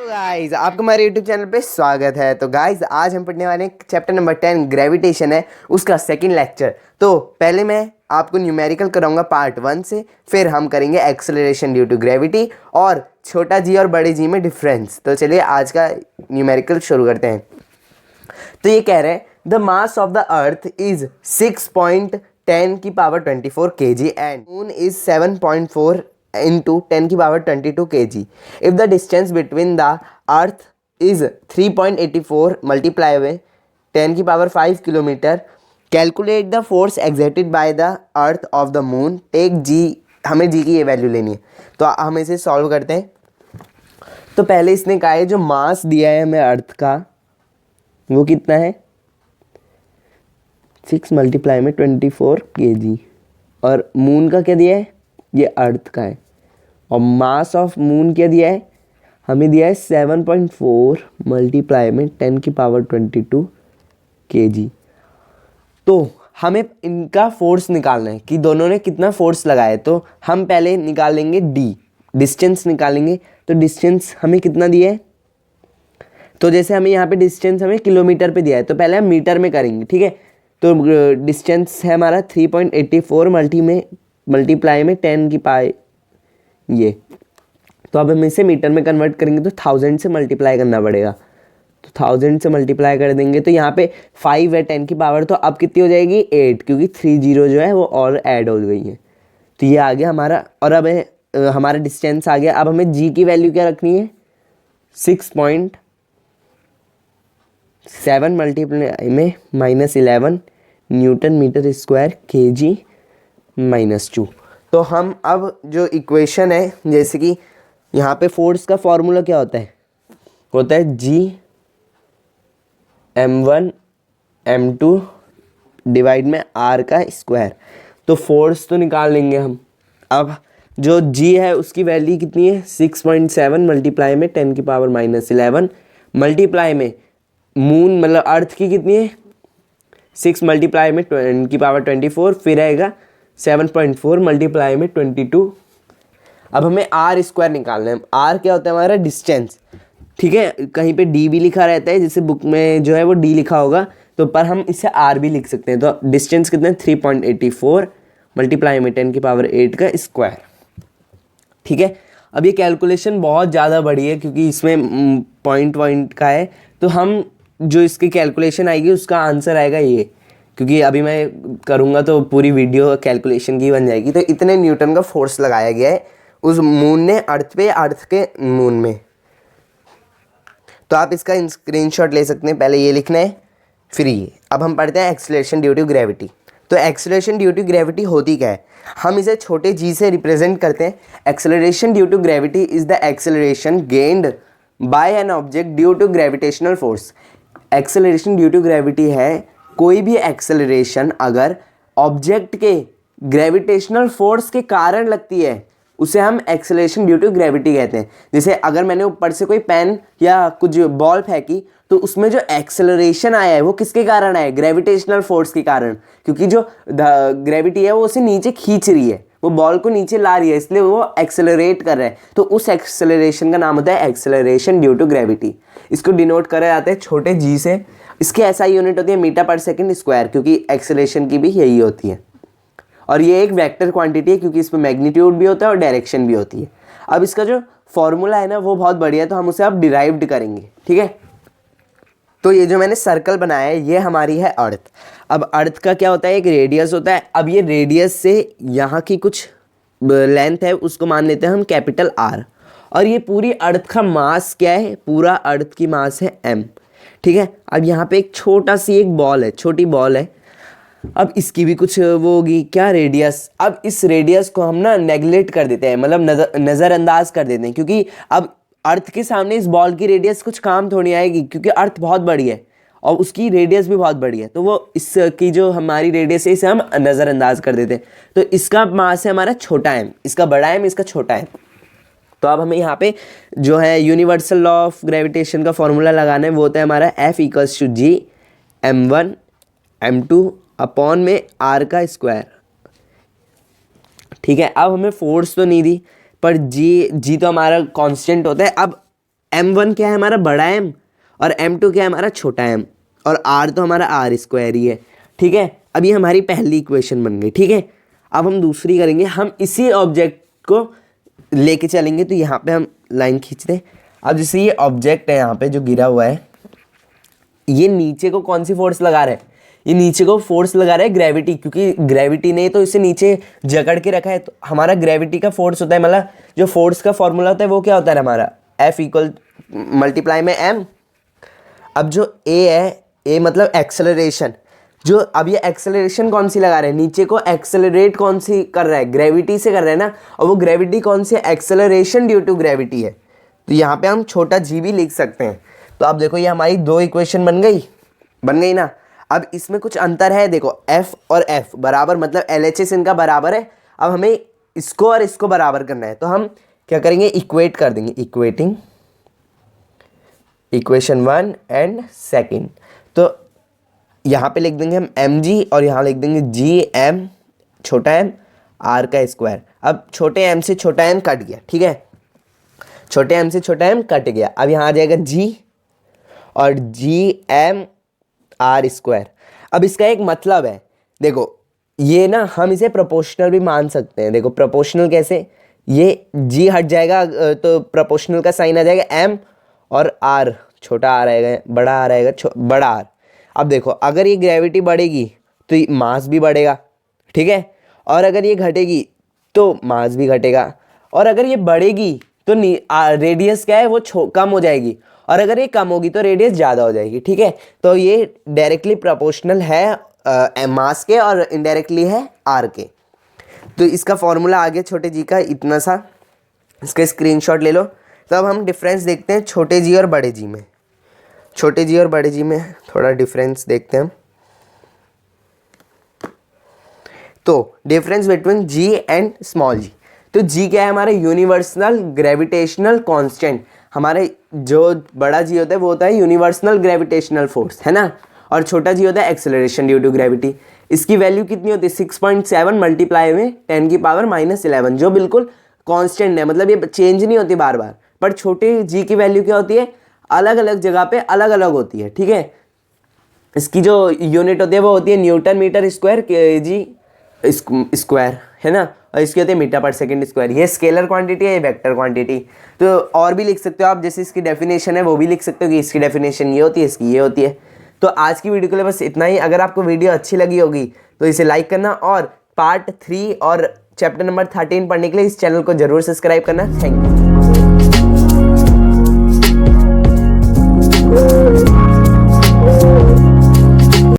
Guys, आपको हमारे YouTube channel पे स्वागत है। तो गाइस, आज हम पढ़ने वाले हैं चैप्टर नंबर 10 ग्रेविटेशन है, उसका सेकंड लेक्चर। तो पहले मैं आपको न्यूमेरिकल कराऊंगा पार्ट 1 से, फिर हम करेंगे एक्सेलरेशन ड्यू टू ग्रेविटी और छोटा जी और बड़े जी में डिफरेंस। तो चलिए आज का न्यूमेरिकल शुरू करते हैं। तो ये कह रहे हैं the mass of the earth is 6.10 की power 24 kg and moon is 7.4 into 10 की power 22 kg. If the distance between the earth is 3.84 multiply with 10 की power 5 kilometre, calculate the force exerted by the earth of the moon. take g, हमें g की ये value लेनी है। तो हम इसे सॉल्व करते हैं। तो पहले इसने कहा है जो मास दिया है हमें अर्थ का वो कितना है 6 मल्टीप्लाई में 24 kg और मून का क्या दिया है ये अर्थ का है और मास ऑफ मून क्या दिया है हमें दिया है 7.4 मल्टीप्लाई में 10 की पावर 22 kg। तो हमें इनका फोर्स निकालना है कि दोनों ने कितना फोर्स लगाया है। तो हम पहले निकालेंगे डी, डिस्टेंस निकालेंगे। तो डिस्टेंस हमें कितना दिया है, तो जैसे हमें यहाँ पे डिस्टेंस हमें किलोमीटर पे दिया है तो पहले हम मीटर में करेंगे, ठीक है। तो डिस्टेंस है हमारा 3.84 मल्टीप्लाई में 10 की पाई ये। तो अब हम इसे मीटर में कन्वर्ट करेंगे तो 1000 से मल्टीप्लाई करना पड़ेगा। तो 1000 से मल्टीप्लाई कर देंगे तो यहाँ पे 5 है 10 की पावर, तो अब कितनी हो जाएगी 8, क्योंकि 3 जीरो जो है वो और ऐड हो गई है। तो ये आ गया हमारा। और अब हमारा डिस्टेंस आ गया। अब हमें जी की वैल्यू क्या रखनी है 6.7 मल्टीप्लाई में -11 न्यूटन मीटर स्क्वायर kg -2। तो हम अब जो इक्वेशन है, जैसे कि यहाँ पे फोर्स का फॉर्मूला क्या होता है जी m1 m2 डिवाइड में r का स्क्वायर। तो फोर्स तो निकाल लेंगे हम। अब जो g है उसकी वैल्यू कितनी है 6.7 मल्टीप्लाई में 10 की पावर -11 मल्टीप्लाई में मून मतलब अर्थ की कितनी है 6 मल्टीप्लाई में 10 की पावर 24, फिर आएगा 7.4 मल्टीप्लाई में 22। अब हमें आर स्क्वायर निकालना है। आर क्या होता है हमारा डिस्टेंस, ठीक है। कहीं पे डी भी लिखा रहता है, जैसे बुक में जो है वो डी लिखा होगा, तो पर हम इसे आर भी लिख सकते हैं। तो डिस्टेंस कितना है 3.84 मल्टीप्लाई में 10 की पावर 8 का स्क्वायर, ठीक है। अब ये कैलकुलेशन बहुत ज़्यादा बड़ी है क्योंकि इसमें पॉइंट का है। तो हम जो इसकी कैलकुलेशन आएगी उसका आंसर आएगा ये, क्योंकि अभी मैं करूँगा तो पूरी वीडियो कैलकुलेशन की बन जाएगी। तो इतने न्यूटन का फोर्स लगाया गया है उस मून ने अर्थ पे, अर्थ के मून में। तो आप इसका स्क्रीनशॉट ले सकते हैं। पहले ये लिखना है फिर ये। अब हम पढ़ते हैं एक्सेलरेशन ड्यू टू ग्रेविटी। तो एक्सेलरेशन ड्यू टू ग्रेविटी होती क्या है, हम इसे छोटे जी से रिप्रेजेंट करते हैं। Acceleration due to gravity is the acceleration gained by an object due to gravitational force. Acceleration due to gravity है कोई भी एक्सेलरेशन अगर ऑब्जेक्ट के ग्रेविटेशनल फोर्स के कारण लगती है उसे हम एक्सेलरेशन ड्यू टू ग्रेविटी कहते हैं। जैसे अगर मैंने ऊपर से कोई पेन या कुछ बॉल फेंकी तो उसमें जो एक्सेलरेशन आया है वो किसके कारण आया है, ग्रेविटेशनल फोर्स के कारण, क्योंकि जो ग्रेविटी है वो उसे नीचे खींच रही है, वो बॉल को नीचे ला रही है, इसलिए वो एक्सेलरेट कर रहा है। तो उस एक्सेलरेशन का नाम होता है एक्सेलरेशन ड्यू टू ग्रेविटी। इसको डिनोट करा जाता है छोटे जी से। इसकी एसआई यूनिट होती है मीटर पर सेकंड स्क्वायर, क्योंकि एक्सेलरेशन की भी यही होती है। और ये एक वेक्टर क्वांटिटी है क्योंकि इसमें मैग्नीट्यूड भी होता है और डायरेक्शन भी होती है। अब इसका जो फॉर्मूला है ना वो बहुत बढ़िया है, तो हम उसे अब डिराइव्ड करेंगे, ठीक है। तो ये जो मैंने सर्कल बनाया है ये हमारी है अर्थ। अब अर्थ का क्या होता है, एक रेडियस होता है। अब ये रेडियस से यहाँ की कुछ लेंथ है उसको मान लेते हैं हम कैपिटल R। और ये पूरी अर्थ का मास क्या है, पूरा अर्थ की मास है m, ठीक है। अब यहाँ पे एक छोटा सी एक बॉल है, छोटी बॉल है। अब इसकी भी कुछ वो होगी क्या रेडियस। अब इस रेडियस को हम ना नेगलेक्ट कर देते हैं, मतलब नज़रअंदाज कर देते हैं, क्योंकि अब अर्थ के सामने इस बॉल की रेडियस कुछ काम थोड़ी आएगी, क्योंकि अर्थ बहुत बड़ी है और उसकी रेडियस भी बहुत बड़ी है। तो वो इसकी जो हमारी रेडियस है इसे हम नज़रअंदाज कर देते हैं। तो इसका मास है हमारा छोटा m, इसका बड़ा m, इसका छोटा m। तो अब हमें यहाँ पे जो है यूनिवर्सल लॉ ऑफ ग्रेविटेशन का फॉर्मूला लगाना है, वो होता है हमारा F = G m1 m2 upon में r का स्क्वायर, ठीक है। अब हमें फोर्स तो नहीं दी पर जी तो हमारा कांस्टेंट होता है। अब m1 क्या है हमारा बड़ा m और m2 क्या है हमारा छोटा m और r तो हमारा r स्क्वायर ही है, ठीक है। अब ये हमारी पहली इक्वेशन बन गई, ठीक है। अब हम दूसरी करेंगे, हम इसी ऑब्जेक्ट को लेके चलेंगे। तो यहाँ पे हम लाइन खींच दें। अब जैसे ये ऑब्जेक्ट है यहाँ पे जो गिरा हुआ है, ये नीचे को कौन सी फोर्स लगा रहा है? ये नीचे को फोर्स लगा रहा है ग्रेविटी, क्योंकि ग्रेविटी ने तो इसे नीचे जकड़ के रखा है। तो हमारा ग्रेविटी का फोर्स होता है, मतलब जो फोर्स का फॉर्मूला होता है वो क्या होता है हमारा, F इक्वल मल्टीप्लाई में m। अब जो a है, a मतलब एक्सेलरेशन, जो अब ये एक्सेलरेशन कौन सी लगा रहे हैं, नीचे को एक्सेलरेट कौन सी कर रहा है, ग्रेविटी से कर रहा है ना। और वो ग्रेविटी कौन सी है, एक्सेलरेशन ड्यू टू ग्रेविटी है। तो यहाँ पे हम छोटा g भी लिख सकते हैं। तो अब देखो ये हमारी दो इक्वेशन बन गई ना। अब इसमें कुछ अंतर है, देखो f और f बराबर, मतलब LHS इनका बराबर है। अब हमें इसको और इसको बराबर करना है, तो हम क्या करेंगे, इक्वेट कर देंगे, इक्वेटिंग इक्वेशन 1 एंड सेकंड। तो यहाँ पे लिख देंगे हम mg और यहाँ लिख देंगे gm छोटा m r का स्क्वायर। अब छोटे m से छोटा m कट गया, ठीक है, छोटे m से छोटा m कट गया। अब यहाँ आ जाएगा g और gm r स्क्वायर। अब इसका एक मतलब है, देखो ये ना हम इसे प्रोपोर्शनल भी मान सकते हैं। देखो प्रोपोर्शनल कैसे, ये g हट जाएगा तो प्रोपोर्शनल का साइन आ जाएगा m और r, छोटा r आएगा, बड़ा r आएगा, बड़ा r। अब देखो अगर ये ग्रेविटी बढ़ेगी तो मास भी बढ़ेगा, ठीक है, और अगर ये घटेगी तो मास भी घटेगा, और अगर ये बढ़ेगी तो रेडियस क्या है वो कम हो जाएगी, और अगर ये कम होगी तो रेडियस ज़्यादा हो जाएगी, ठीक है। तो ये डायरेक्टली प्रोपोर्शनल है मास के और इनडायरेक्टली है आर के। तो इसका फॉर्मूला आ गया छोटे जी का इतना सा, इसका स्क्रीनशॉट ले लो। तो अब हम डिफरेंस देखते हैं छोटे जी और बड़े जी में। छोटे जी और बड़े जी में थोड़ा डिफरेंस देखते हैं हम। तो difference between G and small G. तो जी क्या है हमारा, यूनिवर्सल ग्रेविटेशनल कांस्टेंट। हमारे जो बड़ा जी होता है वो होता है यूनिवर्सल ग्रेविटेशनल फोर्स, है ना, और छोटा जी होता है एक्सेलरेशन ड्यू टू ग्रेविटी। इसकी वैल्यू कितनी होती है, 6.7 मल्टीप्लाई में 10 की पावर -11, जो बिल्कुल कांस्टेंट है, मतलब ये चेंज नहीं होती बार बार। पर छोटे जी की वैल्यू क्या होती है, अलग अलग जगह पे अलग अलग होती है, ठीक है। इसकी जो यूनिट होती है वो होती है न्यूटन मीटर स्क्वायर के जी स्क्वायर, है ना, और इसकी होती है मीटर पर सेकंड स्क्वायर। ये स्केलर क्वांटिटी है, ये वेक्टर क्वांटिटी। तो और भी लिख सकते हो आप, जैसे इसकी डेफिनेशन है वो भी लिख सकते हो कि इसकी डेफिनेशन ये होती है, इसकी ये होती है। तो आज की वीडियो के लिए बस इतना ही। अगर आपको वीडियो अच्छी लगी होगी तो इसे लाइक करना, और पार्ट 3 और चैप्टर नंबर 13 पढ़ने के लिए इस चैनल को जरूर सब्सक्राइब करना। Thank you.